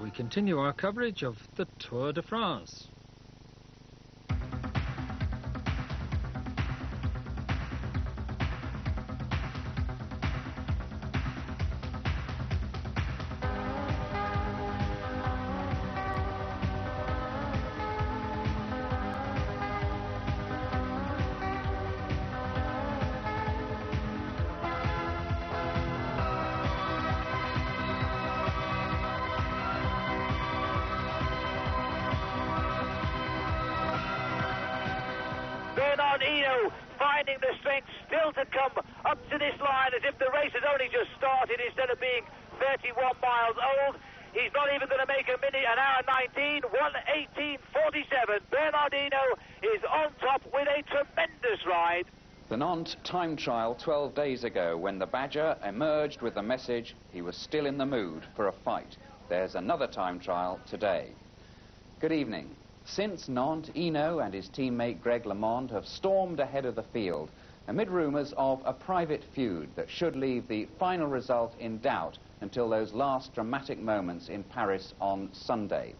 we continue our coverage of the Tour de France. Hinault finding the strength still to come up to this line as if the race has only just started instead of being 31 miles old. He's not even going to make a minute, an hour 19, 1:18:47. Bernard Hinault is on top with a tremendous ride. The Nantes time trial 12 days ago, when the Badger emerged with the message he was still in the mood for a fight. There's another time trial today. Good evening. Since Nantes, Hinault and his teammate Greg LeMond have stormed ahead of the field amid rumours of a private feud that should leave the final result in doubt until those last dramatic moments in Paris on Sunday.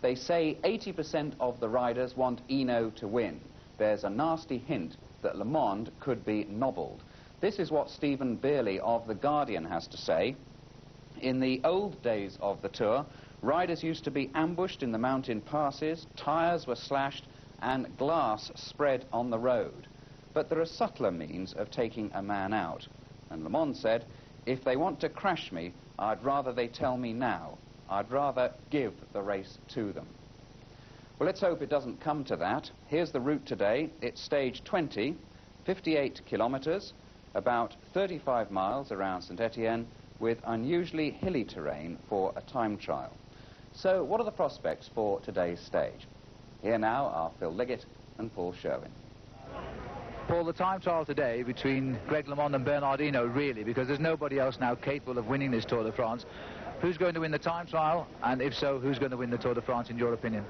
They say 80% of the riders want Hinault to win. There's a nasty hint that LeMond could be nobbled. This is what Stephen Bearley of The Guardian has to say. In the old days of the Tour, riders used to be ambushed in the mountain passes, tyres were slashed and glass spread on the road. But there are subtler means of taking a man out. And LeMond said, if they want to crash me, I'd rather they tell me now. I'd rather give the race to them. Well, let's hope it doesn't come to that. Here's the route today. It's stage 20, 58 kilometres, about 35 miles around Saint-Étienne, with unusually hilly terrain for a time trial. So what are the prospects for today's stage? Here now are Phil Liggett and Paul Sherwin. Paul, the time trial today between Greg LeMond and Bernard Hinault, really, because there's nobody else now capable of winning this Tour de France. Who's going to win the time trial, and if so, who's going to win the Tour de France in your opinion?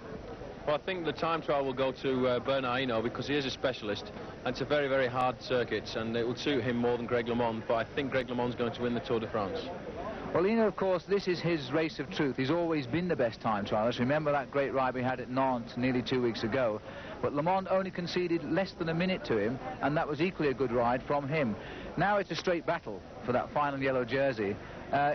Well, I think the time trial will go to Bernard Hinault because he is a specialist, and it's a very, very hard circuit, and it would suit him more than Greg LeMond, but I think Greg LeMond's going to win the Tour de France. Well, Hinault, of course, this is his race of truth. He's always been the best time trialist. Remember that great ride we had at Nantes nearly 2 weeks ago. But LeMond only conceded less than a minute to him, and that was equally a good ride from him. Now it's a straight battle for that final yellow jersey.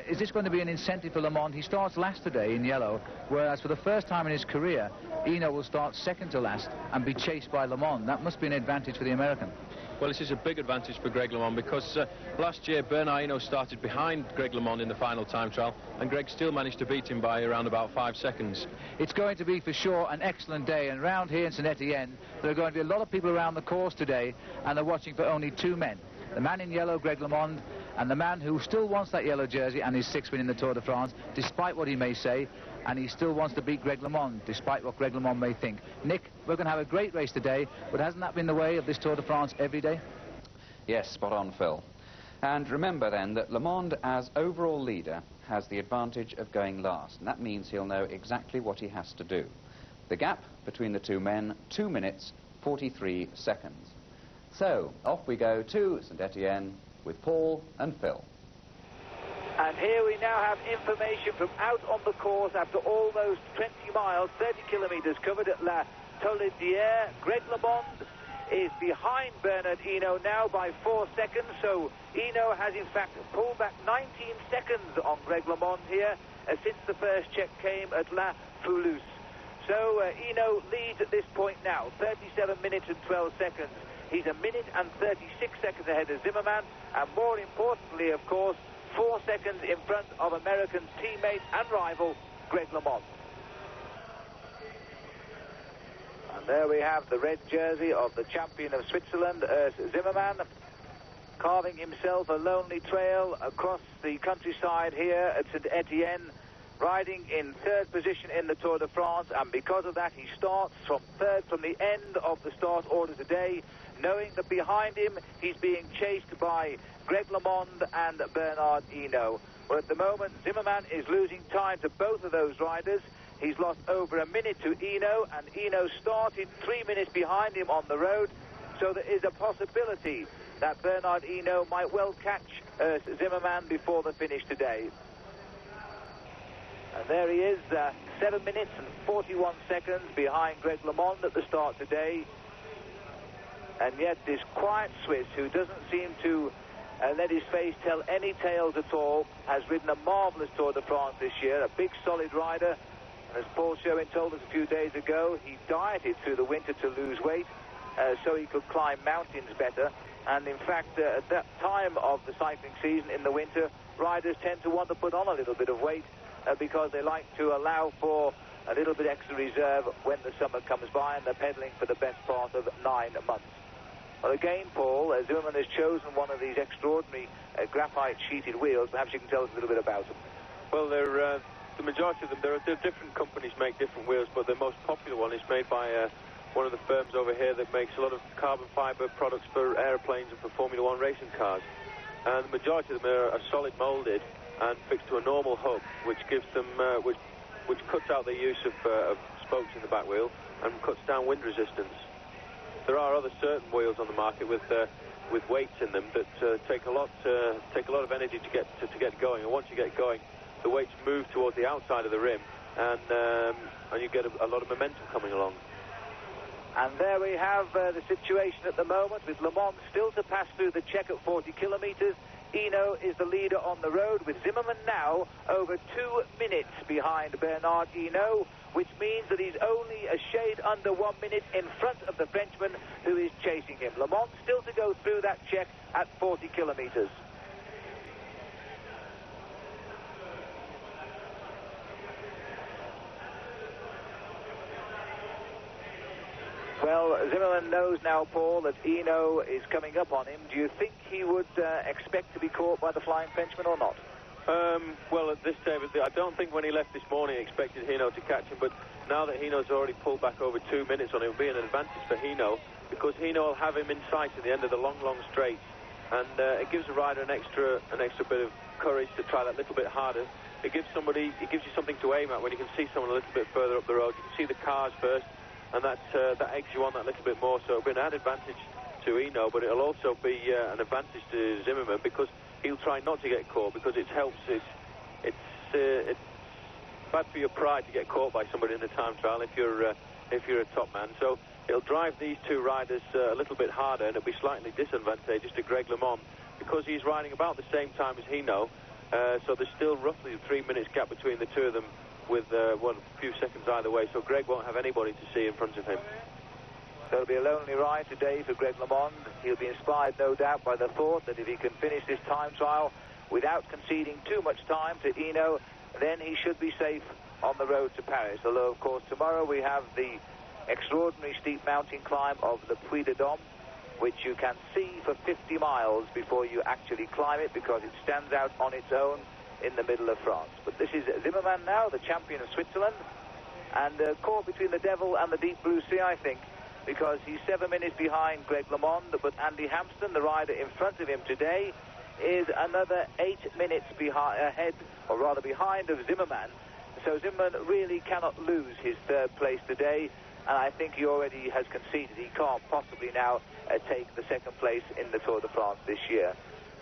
Is this going to be an incentive for LeMond? He starts last today in yellow, whereas for the first time in his career, Hinault will start second to last and be chased by LeMond. That must be an advantage for the American. Well, this is a big advantage for Greg LeMond because last year Bernard Hinault started behind Greg LeMond in the final time trial, and Greg still managed to beat him by around about 5 seconds. It's going to be for sure an excellent day, and round here in Saint-Étienne there are going to be a lot of people around the course today, and they're watching for only two men. The man in yellow, Greg LeMond, and the man who still wants that yellow jersey and his sixth win in the Tour de France, despite what he may say, and he still wants to beat Greg LeMond, despite what Greg LeMond may think. Nick, we're going to have a great race today, but hasn't that been the way of this Tour de France every day? Yes, spot on, Phil. And remember then that LeMond, as overall leader, has the advantage of going last, and that means he'll know exactly what he has to do. The gap between the two men, 2 minutes, 43 seconds. So, off we go to Saint-Étienne with Paul and Phil. And here we now have information from out on the course after almost 20 miles, 30 kilometres covered at La Toledière. Greg LeMond is behind Bernard Hinault now by 4 seconds, so Hinault has in fact pulled back 19 seconds on Greg LeMond here since the first check came at La Foulouse. So Hinault leads at this point now, 37 minutes and 12 seconds. He's a minute and 36 seconds ahead of Zimmerman, and more importantly, of course, 4 seconds in front of American teammate and rival Greg LeMond. And there we have the red jersey of the champion of Switzerland, Urs Zimmerman, carving himself a lonely trail across the countryside here at Saint-Étienne, riding in third position in the Tour de France, and because of that he starts from third from the end of the start order today, knowing that behind him he's being chased by Greg LeMond and Bernard Hinault. Well, at the moment Zimmerman is losing time to both of those riders. He's lost over a minute to Hinault, and Hinault started 3 minutes behind him on the road, so there is a possibility that Bernard Hinault might well catch Zimmerman before the finish today. And there he is, 7 minutes and 41 seconds behind Greg LeMond at the start today. And yet this quiet Swiss, who doesn't seem to let his face tell any tales at all, has ridden a marvellous Tour de France this year, a big solid rider. And as Paul Sherwin told us a few days ago, he dieted through the winter to lose weight so he could climb mountains better. And in fact, at that time of the cycling season in the winter, riders tend to want to put on a little bit of weight because they like to allow for a little bit extra reserve when the summer comes by, and they're pedaling for the best part of 9 months. Well, again, Paul, Zimmermann has chosen one of these extraordinary graphite sheeted wheels. Perhaps you can tell us a little bit about them. Well, they're the majority of them, they're different companies make different wheels, but the most popular one is made by one of the firms over here that makes a lot of carbon fibre products for aeroplanes and for Formula 1 racing cars. And the majority of them are solid moulded and fixed to a normal hub, which gives them, which cuts out the use of spokes in the back wheel and cuts down wind resistance. There are other certain wheels on the market with weights in them that take a lot of energy to get going. And once you get going, the weights move towards the outside of the rim, and you get a lot of momentum coming along. And there we have the situation at the moment, with LeMond still to pass through the check at 40 kilometres. Hinault is the leader on the road, with Zimmermann now over 2 minutes behind Bernard Hinault, which means that he's only a shade under 1 minute in front of the Frenchman who is chasing him. LeMond still to go through that check at 40 kilometres. Well, Zimmermann knows now, Paul, that Hinault is coming up on him. Do you think he would expect to be caught by the Flying Frenchman or not? Well, at this stage, I don't think when he left this morning he expected Hinault to catch him, but now that Hinault's already pulled back over 2 minutes on him, it'll be an advantage for Hinault, because Hinault will have him in sight at the end of the long straight, and it gives the rider an extra bit of courage to try that little bit harder. It gives you something to aim at when you can see someone a little bit further up the road. You can see the cars first, and that eggs you on that little bit more, so it'll be an added advantage to Hinault, but it'll also be an advantage to Zimmermann, because he'll try not to get caught, because it's bad for your pride to get caught by somebody in the time trial if you're a top man. So it'll drive these two riders a little bit harder, and it'll be slightly disadvantageous to Greg LeMond, because he's riding about the same time as Hinault, so there's still roughly a 3 minutes gap between the two of them, with a few seconds either way, so Greg won't have anybody to see in front of him. So it'll be a lonely ride today for Greg LeMond. He'll be inspired, no doubt, by the thought that if he can finish this time trial without conceding too much time to Hinault, then he should be safe on the road to Paris. Although, of course, tomorrow we have the extraordinary steep mountain climb of the Puy-de-Dôme, which you can see for 50 miles before you actually climb it, because it stands out on its own in the middle of France. But this is Zimmermann now, the champion of Switzerland, and caught between the devil and the deep blue sea, I think, because he's 7 minutes behind Greg LeMond, but Andy Hampsten, the rider in front of him today, is another 8 minutes ahead, or rather behind, of Zimmermann. So Zimmermann really cannot lose his third place today, and I think he already has conceded he can't possibly now take the second place in the Tour de France this year.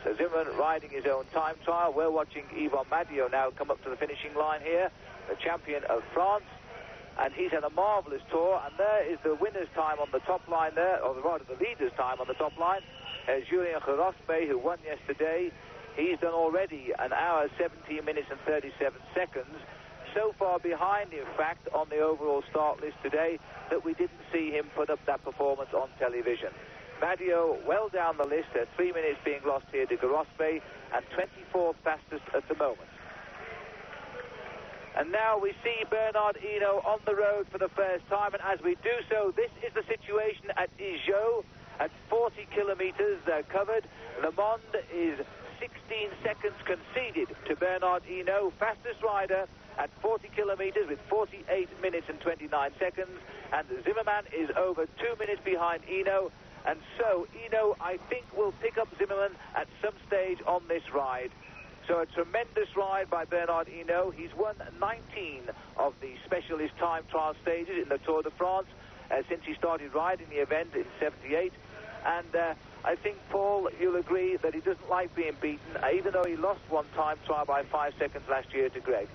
So Zimmermann riding his own time trial. We're watching Yvon Madio now come up to the finishing line here, the champion of France. And he's had a marvellous tour, and there is the winner's time on the top line there, or rather the leader's time on the top line, Julien Gerospe, who won yesterday. He's done already 1 hour, 17 minutes and 37 seconds. So far behind, in fact, on the overall start list today, that we didn't see him put up that performance on television. Madio well down the list, 3 minutes being lost here to Gerospe, and 24th fastest at the moment. And now we see Bernard Hinault on the road for the first time, and as we do so, this is the situation at Hinault at 40 kilometres covered. LeMond is 16 seconds conceded to Bernard Hinault, fastest rider at 40 kilometres with 48 minutes and 29 seconds, and Zimmermann is over 2 minutes behind Hinault, and so Hinault, I think, will pick up Zimmermann at some stage on this ride. So a tremendous ride by Bernard Hinault. He's won 19 of the specialist time trial stages in the Tour de France since he started riding the event in '78. And I think, Paul, you'll agree that he doesn't like being beaten, even though he lost one time trial by 5 seconds last year to Greg.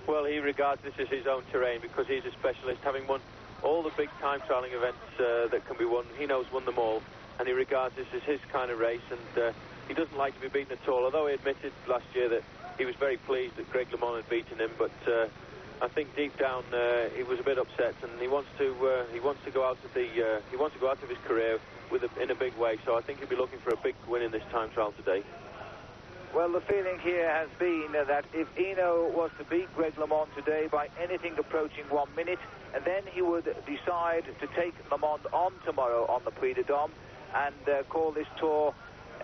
Well, he regards this as his own terrain because he's a specialist, having won all the big time trialling events that can be won. Hinault's won them all, and he regards this as his kind of race, and he doesn't like to be beaten at all, although he admitted last year that he was very pleased that Greg LeMond had beaten him, but I think deep down he was a bit upset, and he wants to go out of his career in a big way. So I think he'll be looking for a big win in this time trial today. Well, the feeling here has been that if Hinault was to beat Greg LeMond today by anything approaching 1 minute, and then he would decide to take LeMond on tomorrow on the Puy de Dôme and call this tour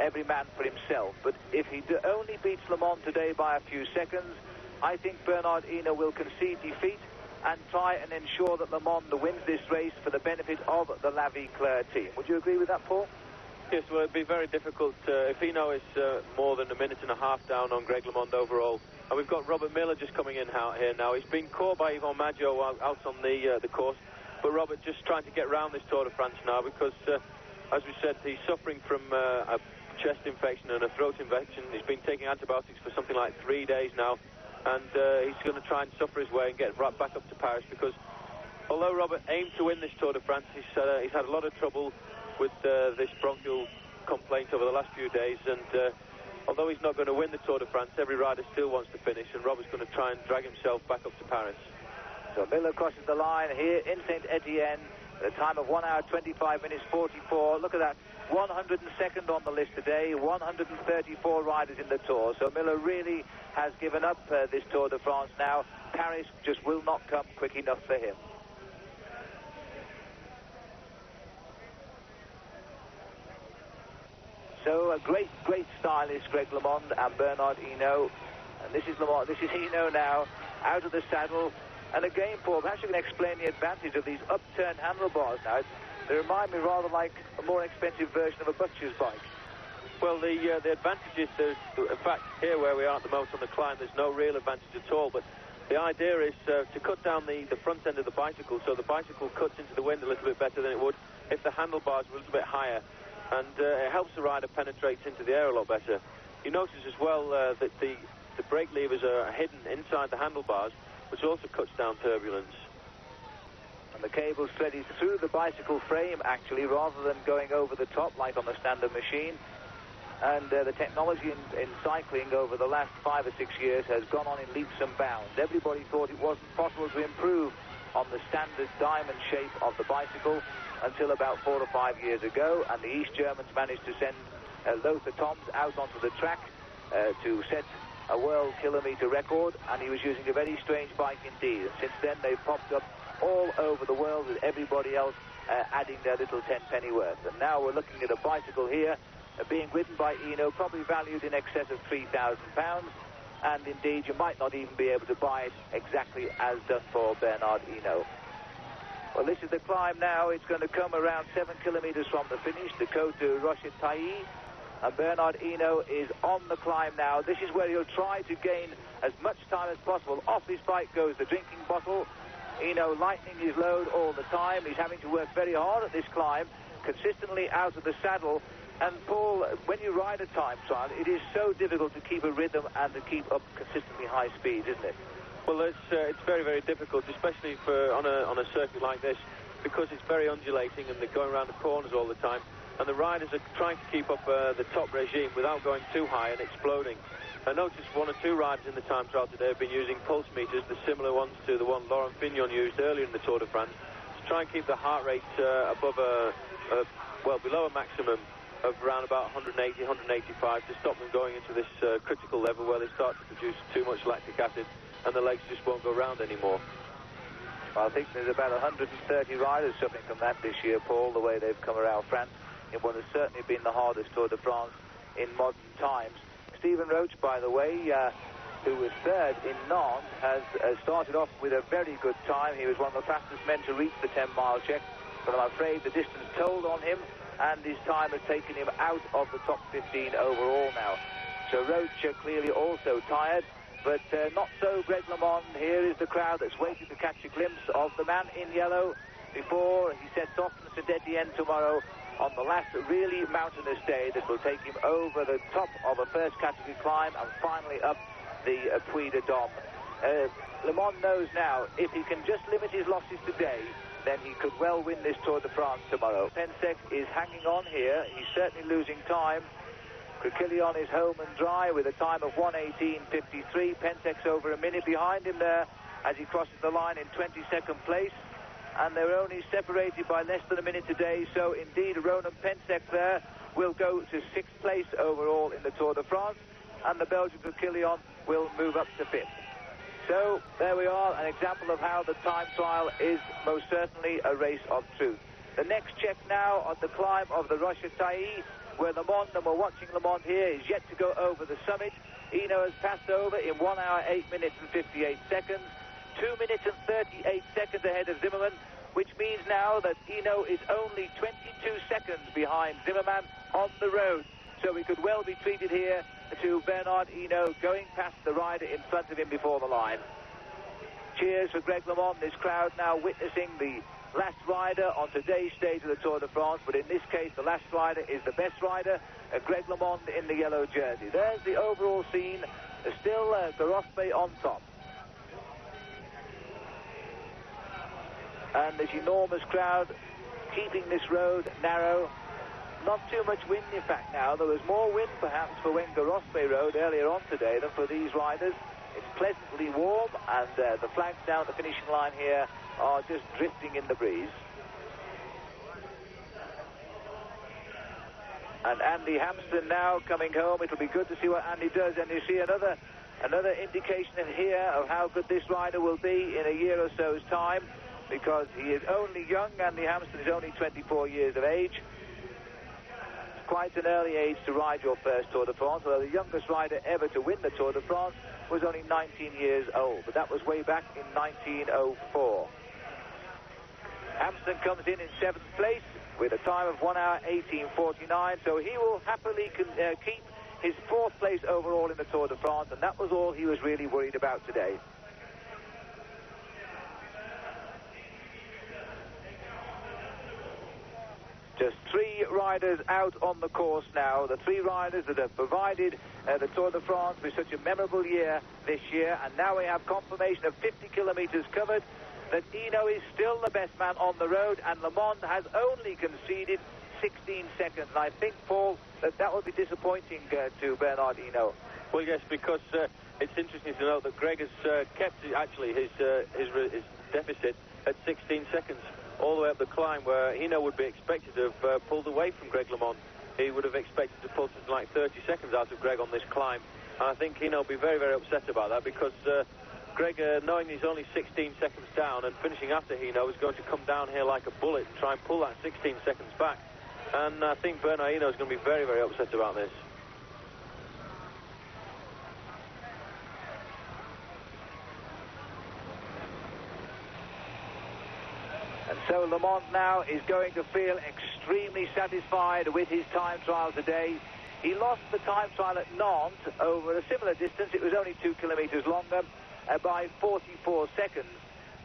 every man for himself. But if he only beats LeMond today by a few seconds, I think Bernard Hinault will concede defeat and try and ensure that LeMond wins this race for the benefit of the La Vie Claire team. Would you agree with that, Paul? Yes, well, it'd be very difficult if Hinault is more than a minute and a half down on Greg LeMond overall. And we've got Robert Miller just coming in here now. He's been caught by Yvon Maggio out on the course, but Robert just trying to get round this Tour de France now because, as we said, he's suffering from a chest infection and a throat infection. He's been taking antibiotics for something like 3 days now, and he's going to try and suffer his way and get right back up to Paris because although Robert aimed to win this Tour de France, he's had a lot of trouble with this bronchial complaint over the last few days, and although he's not going to win the Tour de France, every rider still wants to finish, and Robert's going to try and drag himself back up to Paris. So Miller crosses the line here in Saint-Étienne, at a time of 1 hour 25 minutes 44. Look at that, 102nd on the list today, 134 riders in the Tour. So Miller really has given up this Tour de France now. Paris just will not come quick enough for him. So a great stylist, Greg LeMond and Bernard Hinault. And this is Hinault now, out of the saddle. And again, Paul, perhaps you can explain the advantage of these upturned handlebars now. They remind me rather like a more expensive version of a butcher's bike. Well, the advantage is, in fact, here where we are at the moment on the climb, there's no real advantage at all. But the idea is to cut down the front end of the bicycle, so the bicycle cuts into the wind a little bit better than it would if the handlebars were a little bit higher. And it helps the rider penetrate into the air a lot better. You notice as well that the brake levers are hidden inside the handlebars, which also cuts down turbulence. And the cable threaded through the bicycle frame, actually, rather than going over the top like on the standard machine. And the technology in cycling over the last 5 or 6 years has gone on in leaps and bounds. Everybody thought it wasn't possible to improve on the standard diamond shape of the bicycle until about 4 or 5 years ago, and the East Germans managed to send Lothar Toms out onto the track to set a world kilometre record, and he was using a very strange bike indeed. And since then they've popped up all over the world with everybody else adding their little 10-penny worth. And now we're looking at a bicycle here being ridden by Hinault, probably valued in excess of £3,000, and indeed you might not even be able to buy it exactly as done for Bernard Hinault. Well, this is the climb now. It's going to come around 7 kilometres from the finish, the Côte de Rochetaille. And Bernard Hinault is on the climb now. This is where he'll try to gain as much time as possible. Off his bike goes the drinking bottle. Hinault lightening his load all the time. He's having to work very hard at this climb, consistently out of the saddle. And Paul, when you ride a time trial, it is so difficult to keep a rhythm and to keep up consistently high speed, isn't it? Well, it's very, very difficult, especially on a circuit like this, because it's very undulating and they're going around the corners all the time. And the riders are trying to keep up the top regime without going too high and exploding. I noticed 1 or 2 riders in the time trial today have been using pulse meters, the similar ones to the one Laurent Fignon used earlier in the Tour de France, to try and keep the heart rate above below a maximum of around about 180, 185 to stop them going into this critical level where they start to produce too much lactic acid and the legs just won't go round anymore. Well, I think there's about 130 riders suffering from that this year, Paul, the way they've come around France in what has certainly been the hardest Tour de France in modern times. Stephen Roach, by the way, who was third in Nantes, has started off with a very good time. He was one of the fastest men to reach the 10-mile check, but I'm afraid the distance told on him, and his time has taken him out of the top 15 overall now. So Roach clearly also tired, but not so Greg LeMond. Here is the crowd that's waiting to catch a glimpse of the man in yellow before he sets off from Saint-Étienne tomorrow on the last really mountainous day that will take him over the top of a first category climb and finally up the Puy de Dôme. Le Mans knows now, if he can just limit his losses today, then he could well win this Tour de France tomorrow. Pensek is hanging on here. He's certainly losing time. Quilquillion is home and dry with a time of 1:18.53. Pensek's over a minute behind him there as he crosses the line in 22nd place. And they're only separated by less than a minute today, so indeed Ronan Pensek there will go to 6th place overall in the Tour de France, and the Belgian Quilquillion will move up to 5th. So there we are, an example of how the time trial is most certainly a race of truth. The next check now on the climb of the Roche Tailly, where Le Mans, and we're watching Le Mans here, is yet to go over the summit. Hinault has passed over in 1 hour, 8 minutes and 58 seconds. 2 minutes and 38 seconds ahead of Zimmerman, which means now that Hinault is only 22 seconds behind Zimmerman on the road. So we could well be treated here to Bernard Hinault going past the rider in front of him before the line. Cheers for Greg LeMond, this crowd now witnessing the last rider on today's stage of the Tour de France, but in this case the last rider is the best rider, Greg LeMond in the yellow jersey. There's the overall scene, still Garospe on top. And this enormous crowd keeping this road narrow. Not too much wind, in fact, now. There was more wind, perhaps, for when Garospe rode earlier on today than for these riders. It's pleasantly warm, and the flags down at the finishing line here are just drifting in the breeze. And Andy Hampsten now coming home. It'll be good to see what Andy does. And you see another indication in here of how good this rider will be in a year or so's time, because he is only young. Andy Hampsten is only 24 years of age. Quite an early age to ride your first Tour de France, although the youngest rider ever to win the Tour de France was only 19 years old, but that was way back in 1904. Hampsten comes in 7th place with a time of 1 hour 18:49, so he will happily keep his 4th place overall in the Tour de France, and that was all he was really worried about today. Just 3 riders out on the course now, the 3 riders that have provided the Tour de France with such a memorable year this year, and now we have confirmation of 50 kilometres covered that Hinault is still the best man on the road, and Le Mans has only conceded 16 seconds. And I think, Paul, that would be disappointing to Bernard Hinault. Well, yes, because it's interesting to note that Greg has kept actually his deficit at 16 seconds. All the way up the climb, where Hinault would be expected to have pulled away from Greg LeMond. He would have expected to pull something like 30 seconds out of Greg on this climb. And I think Hinault will be very, very upset about that, because Greg, knowing he's only 16 seconds down and finishing after Hinault, is going to come down here like a bullet and try and pull that 16 seconds back. And I think Bernard Hinault is going to be very, very upset about this. And so Le Mans now is going to feel extremely satisfied with his time trial today. He lost the time trial at Nantes over a similar distance. It was only 2 kilometres longer by 44 seconds.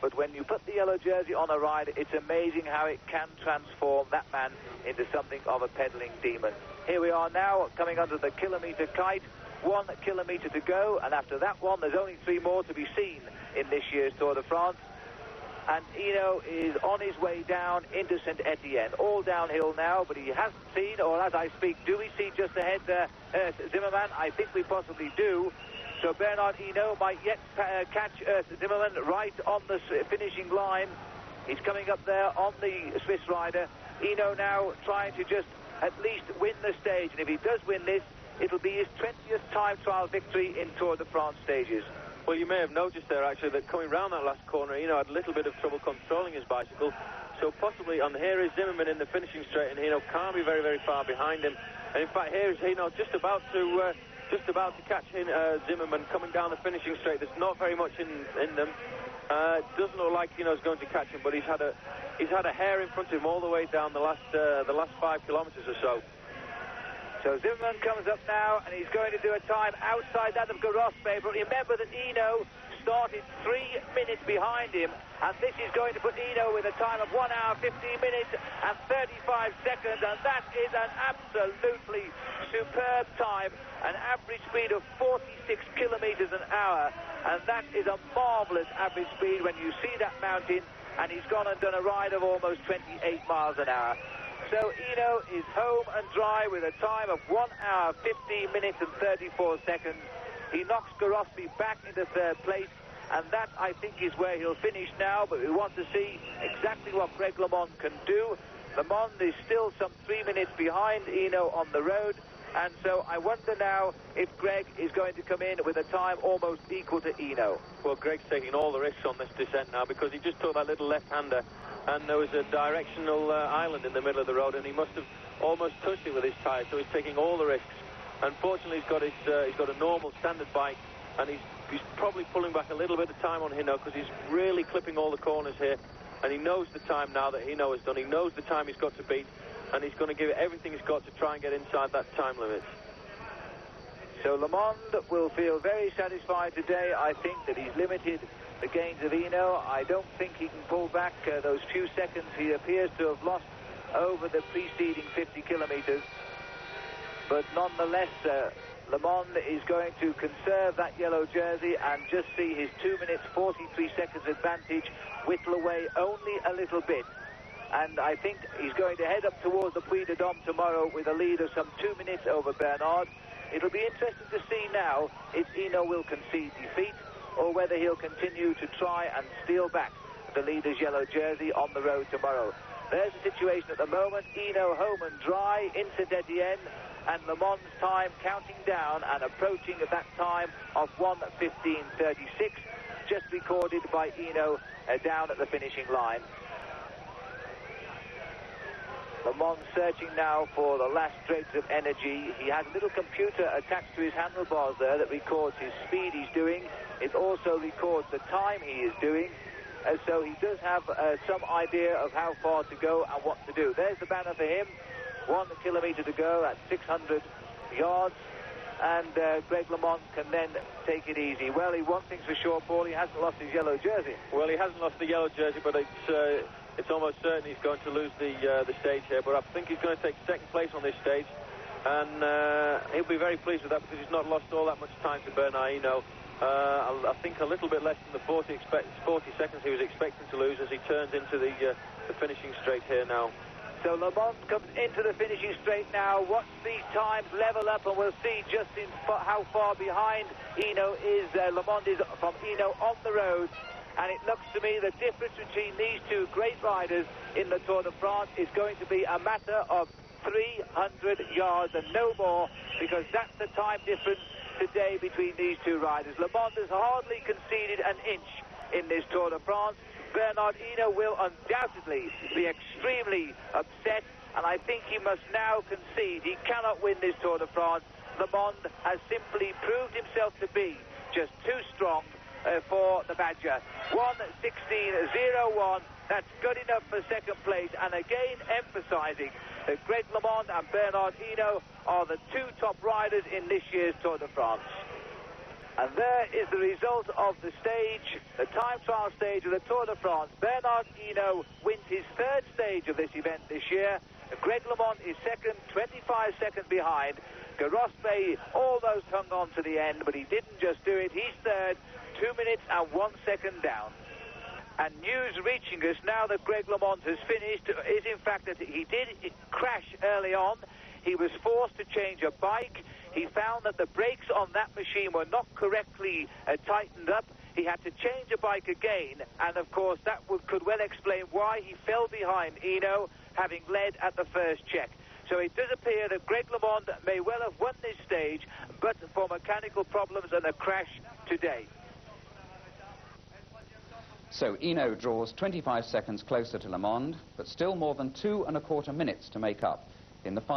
But when you put the yellow jersey on a rider, it's amazing how it can transform that man into something of a pedaling demon. Here we are now coming under the kilometre kite. 1 kilometre to go, and after that one, there's only 3 more to be seen in this year's Tour de France. And Hinault is on his way down into Saint-Étienne. All downhill now, but he hasn't seen, or as I speak, do we see just ahead Zimmerman? I think we possibly do. So Bernard Hinault might yet catch Zimmerman right on the finishing line. He's coming up there on the Swiss rider. Hinault now trying to just at least win the stage. And if he does win this, it'll be his 20th time trial victory in Tour de France stages. Well, you may have noticed there, actually, that coming round that last corner, Hinault had a little bit of trouble controlling his bicycle. So possibly, and here is Zimmerman in the finishing straight, and Hinault can't be very, very far behind him. And in fact, here is Hinault just about to catch Zimmerman coming down the finishing straight. There's not very much in them. It doesn't look like Hinault's going to catch him, but he's had a hair in front of him all the way down the last 5 kilometres or so. So Zimmerman comes up now, and he's going to do a time outside that of Garospe. But remember that Hinault started 3 minutes behind him, and this is going to put Hinault with a time of 1 hour, 15 minutes and 35 seconds, and that is an absolutely superb time, an average speed of 46 kilometers an hour, and that is a marvellous average speed when you see that mountain, and he's gone and done a ride of almost 28 miles an hour. So Hinault is home and dry with a time of 1 hour, 15 minutes and 34 seconds. He knocks Garospi back into third place, and that, I think, is where he'll finish now, but we want to see exactly what Greg LeMond can do. LeMond is still some 3 minutes behind Hinault on the road, and so I wonder now if Greg is going to come in with a time almost equal to Hinault. Well, Greg's taking all the risks on this descent now, because he just took that little left-hander, and there was a directional island in the middle of the road, and he must have almost touched it with his tyre, so he's taking all the risks. Unfortunately, he's got a normal standard bike, and he's probably pulling back a little bit of time on Hinault, because he's really clipping all the corners here, and he knows the time now that Hinault has done. He knows the time he's got to beat, and he's going to give it everything he's got to try and get inside that time limit. So LeMond will feel very satisfied today. I think that he's limited the gains of Hinault. I don't think he can pull back those few seconds he appears to have lost over the preceding 50 kilometers. But nonetheless, LeMond is going to conserve that yellow jersey and just see his 2 minutes 43 seconds advantage whittle away only a little bit. And I think he's going to head up towards the Puy de Dôme tomorrow with a lead of some 2 minutes over Bernard. It'll be interesting to see now if Hinault will concede defeat, or whether he'll continue to try and steal back the leader's yellow jersey on the road tomorrow. There's the situation at the moment. Hinault home and dry in Saint-Étienne, and LeMond's time counting down and approaching at that time of 1:15:36, just recorded by Hinault down at the finishing line. LeMond searching now for the last dregs of energy. He has a little computer attached to his handlebars there that records his speed he's doing. It also records the time he is doing. So he does have some idea of how far to go and what to do. There's the banner for him. 1 kilometre to go at 600 yards. And Greg LeMond can then take it easy. Well, one thing's for sure, Paul, he hasn't lost his yellow jersey. Well, he hasn't lost the yellow jersey, but it's almost certain he's going to lose the stage here. But I think he's going to take second place on this stage, and he'll be very pleased with that, because he's not lost all that much time to Bernard Hinault. I think a little bit less than the 40 seconds he was expecting to lose as he turns into the finishing straight here now. So LeMond comes into the finishing straight now. Watch these times level up, and we'll see just how far behind Hinault is. LeMond is from Hinault on the road. And it looks to me the difference between these two great riders in the Tour de France is going to be a matter of 300 yards and no more, because that's the time difference today between these two riders. LeMond has hardly conceded an inch in this Tour de France. Bernard Hinault will undoubtedly be extremely upset, and I think he must now concede. He cannot win this Tour de France. LeMond has simply proved himself to be just too strong for the Badger. 1:16:01, that's good enough for second place, and again emphasizing that Greg LeMond and Bernard Hinault are the two top riders in this year's Tour de France. And there is the result of the stage, the time trial stage of the Tour de France. Bernard Hinault wins his third stage of this event this year. Greg LeMond is second, 25 seconds behind. Garospi almost hung on to the end, but he didn't just do it. He's third, 2 minutes and 1 second down. And news reaching us now that Greg LeMond has finished is in fact that he did crash early on. He was forced to change a bike. He found that the brakes on that machine were not correctly tightened up. He had to change a bike again, and of course that could well explain why he fell behind Hinault, having led at the first check. So it does appear that Greg LeMond may well have won this stage, but for mechanical problems and a crash today. So Hinault draws 25 seconds closer to LeMond, but still more than 2¼ minutes to make up in the